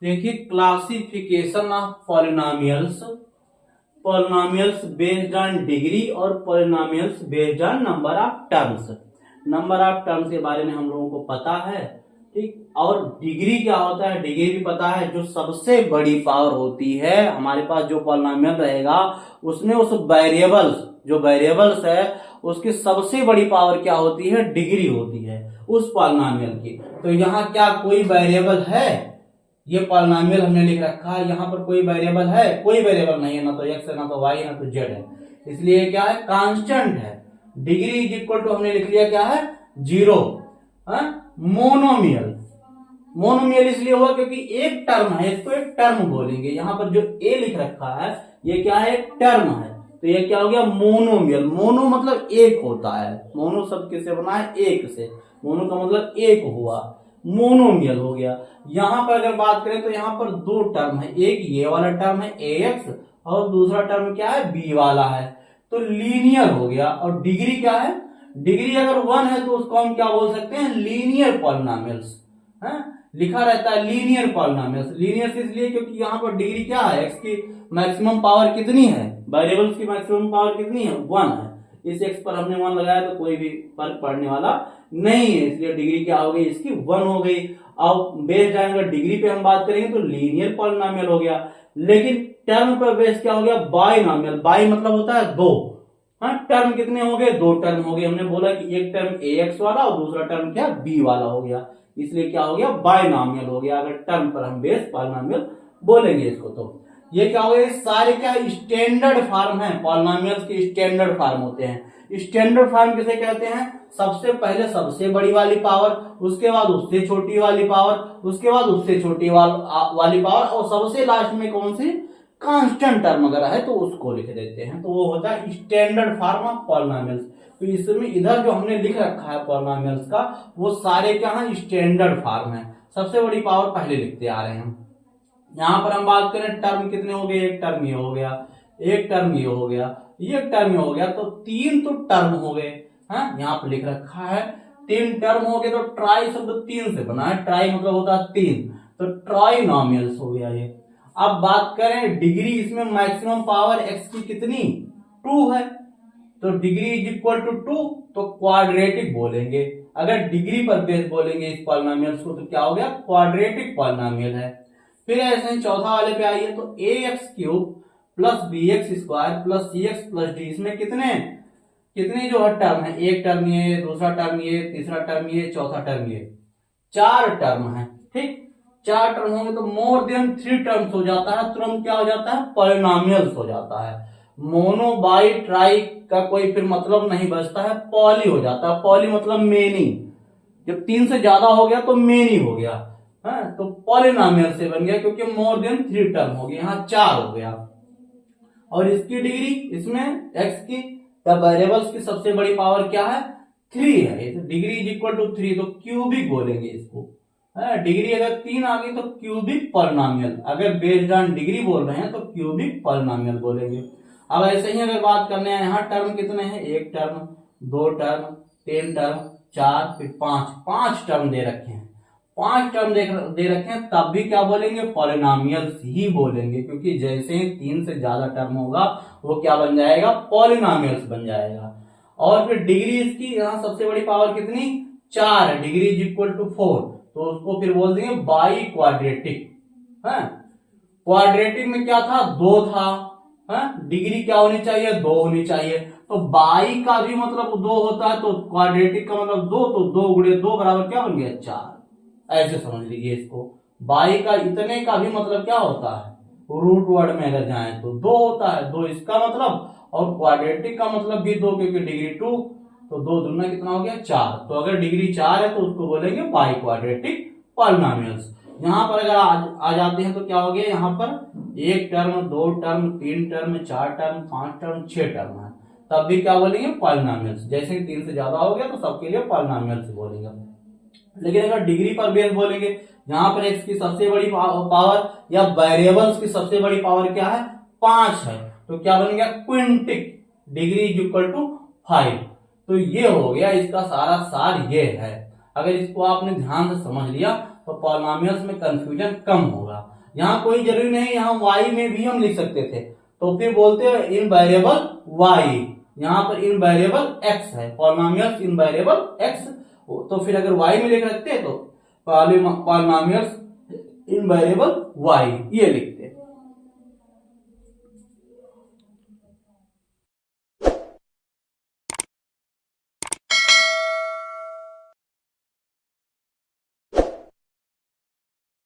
देखिए classification of polynomials, polynomials based on degree और polynomials based on number of terms. Number of terms के बारे में हम लोगों को पता है, ठीक। और डिग्री क्या होता है, डिग्री भी पता है। जो सबसे बड़ी पावर होती है हमारे पास, जो पॉलिनोमियल रहेगा उसमें उस वेरिएबल्स, जो वेरिएबल्स है उसकी सबसे बड़ी पावर क्या होती है, डिग्री होती है उस पॉलिनोमियल की। तो यहाँ क्या कोई वेरिएबल है, ये पॉलिनोमियल हमने लिख रखा है, यहाँ पर कोई वेरिएबल है, कोई वेरिएबल नहीं है, ना तो एक्स है, ना तो वाई है, ना तो जेड है, इसलिए क्या है, कांस्टेंट है। डिग्री इज इक्वल टू हमने लिख लिया क्या है, 0। मोनोमियल, मोनोमियल इसलिए हुआ क्योंकि एक टर्म है, इसको एक टर्म बोलेंगे। यहाँ पर जो ए लिख रखा है ये क्या है, एक टर्म है, तो ये क्या हो गया, मोनोमियल। मोनो मतलब एक होता है, मोनो शब्द किससे बना है, एक से, मोनो का मतलब एक हुआ, मोनोमियल हो गया। यहां पर अगर बात करें तो यहाँ पर दो टर्म है, एक ये वाला टर्म है ax और दूसरा टर्म क्या है, b वाला है, तो लीनियर हो गया। और डिग्री क्या है, डिग्री अगर 1 है तो उसको हम क्या बोल सकते हैं, लीनियर पॉलिनोमियल्स है, लिखा रहता है लीनियर पॉलिनोमियल्स। लीनियर इसलिए क्योंकि यहाँ पर डिग्री क्या है, x की मैक्सिमम पावर कितनी है, वेरिएबल्स की मैक्सिमम पावर कितनी है, 1 है। इस x पर हमने 1 लगाया तो कोई भी फर्क पड़ने वाला नहीं है, इसलिए डिग्री क्या हो गई, इसकी 1 हो गई। अब बेस जाएंगे डिग्री पे हम बात करेंगे तो लीनियर पॉलिनोमियल हो गया। लेकिन टर्म पर बेस क्या हो गया, बाइनोमियल। बाई मतलब होता है दो, हाँ, टर्म कितने हो गए, दो टर्म हो गए। हमने बोला कि एक टर्म ax वाला और दूसरा टर्म क्या, b वाला हो गया, इसलिए क्या हो गया, बाइनोमियल हो गया। अगर टर्म पर हम बेस पॉलिनोमियल बोलेंगे इसको, तो ये क्या हो गया, सारे क्या स्टैंडर्ड फॉर्म है, पॉलिनोमियल्स के स्टैंडर्ड फॉर्म होते हैं। स्टैंडर्ड फॉर्म किसे कहते हैं, सबसे पहले सबसे बड़ी वाली पावर, उसके बाद उससे छोटी वाली पावर, उसके बाद उससे छोटी वाली पावर, और सबसे लास्ट में कौन सी, कांस्टेंट टर्म अगर है तो उसको लिख देते हैं, तो वो होता है स्टैंडर्ड फॉर्म ऑफ पॉलिनोमियल्स। तो इसमें इधर जो हमने लिख रखा है पॉलिनोमियल्स का, वो सारे क्या है, स्टैंडर्ड फॉर्म है। सबसे बड़ी पावर पहले लिखते आ रहे हैं। यहां पर हम बात करें टर्म कितने हो गए, एक टर्म ये हो गया, एक टर्म ये हो गया, एक टर्म ये हो गया, तो 3 तो टर्म हो गए। यहाँ पर लिख रखा है 3 टर्म हो गए, तो ट्राई शब्द 3 से बना है, ट्राई मतलब होता है 3, तो ट्राइनोमियल्स हो गया ये। अब बात करें डिग्री, इसमें मैक्सिमम पावर x की कितनी, 2 है, तो डिग्री इज इक्वल टू 2, तो क्वाड्रेटिक बोलेंगे। अगर डिग्री पर बेस बोलेंगे इस पॉलिनोमियल्स को तो क्या हो गया, क्वाड्रेटिक पॉलिनोमियल है। फिर ऐसे ही चौथा वाले पे आइए, तो ax³ plus bx² plus cx plus d, इसमें कितने जो है टर्म है, एक टर्म ये, दूसरा टर्म ये, तीसरा टर्म ये, चौथा टर्म ये, 4 टर्म है, ठीक। 4 टर्म होंगे तो मोर देन 3 टर्म्स हो जाता है, तुरंत क्या हो जाता है, पॉलिनोमियल्स हो जाता है। मोनो बाई ट्राई का कोई फिर मतलब नहीं बचता है, पॉली हो जाता है। पॉली मतलब मेनी, जब 3 से ज्यादा हो गया तो मेनी हो गया, है, तो पॉलिनोमियल से बन गया, क्योंकि मोर देन 3 टर्म हो गया, यहाँ 4 हो गया। और इसकी डिग्री, इसमें x की या वेरिएबल्स की सबसे बड़ी पावर क्या है, 3 है, डिग्री इज इक्वल टू 3, तो क्यूबिक बोलेंगे इसको। डिग्री अगर 3 आ गई तो क्यूबिक पॉलिनोमियल, अगर बेस्ड ऑन डिग्री बोल रहे हैं तो क्यूबिक पॉलिनोमियल बोलेंगे। अब ऐसे ही अगर बात करने हैं, यहाँ टर्म कितने हैं, एक टर्म, 2 टर्म, 3 टर्म, 4, फिर 5 टर्म दे रखे हैं, 5 टर्म दे रखे हैं, तब भी क्या बोलेंगे, पॉलिनोमियल्स ही बोलेंगे, क्योंकि जैसे ही 3 से ज्यादा टर्म होगा वो क्या बन जाएगा, पॉलिनोमियल्स बन जाएगा। और फिर डिग्री इसकी यहाँ सबसे बड़ी पावर कितनी, 4 है, डिग्री इज इक्वल टू 4, तो उसको फिर बोल देंगे बाई क्वाड्रेटिक। क्वाड्रेटिक में क्या था, 2 था, डिग्री क्या होनी चाहिए, 2 होनी चाहिए, तो बाई का भी मतलब 2 होता है, तो क्वाड्रेटिक का मतलब 2, तो 2 गुणे 2 बराबर क्या बन गया, 4। ऐसे समझ लीजिए इसको। बाई का इतने का भी मतलब क्या होता है, रूट वर्ड में अगर जाए तो 2 होता है, 2 इसका मतलब, और क्वाड्रेटिक का मतलब भी 2, क्योंकि डिग्री 2, तो 2 दूना कितना हो गया, 4। तो अगर डिग्री 4 है तो उसको बोलेंगे बाई क्वाड्रेटिक पॉलिनोमियल्स। यहाँ पर अगर आ जाते हैं तो क्या हो गया, यहाँ पर 1 term, 2 term, 3 term, 4 term, 5 term, 6 term है, तब भी क्या बोलेंगे, पॉलिनोमियल्स। जैसे 3 से ज्यादा हो गया तो सबके लिए पॉलिनोमियल्स बोलेंगे। लेकिन अगर डिग्री पर बेस बोलेंगे, यहाँ पर x की सबसे बड़ी पावर या वेरिएबल्स की सबसे बड़ी पावर क्या है, 5 है, तो क्या बन गया, क्विंटिक, डिग्री इज इक्वल टू 5। तो ये हो गया, इसका सारा सार ये है। अगर इसको आपने ध्यान से समझ लिया तो पॉलिनोमियल्स में कंफ्यूजन कम होगा। यहाँ कोई जरूरी नहीं, यहाँ y में भी हम लिख सकते थे, तो फिर बोलते हैं इन वेरिएबल y, यहाँ पर इन वेरिएबल x है, पॉलिनोमियल्स इन वेरिएबल x, तो फिर अगर y में लिख रखते हैं तो पॉलिनोमियल्स इन वेरिएबल y ये लिखते हैं।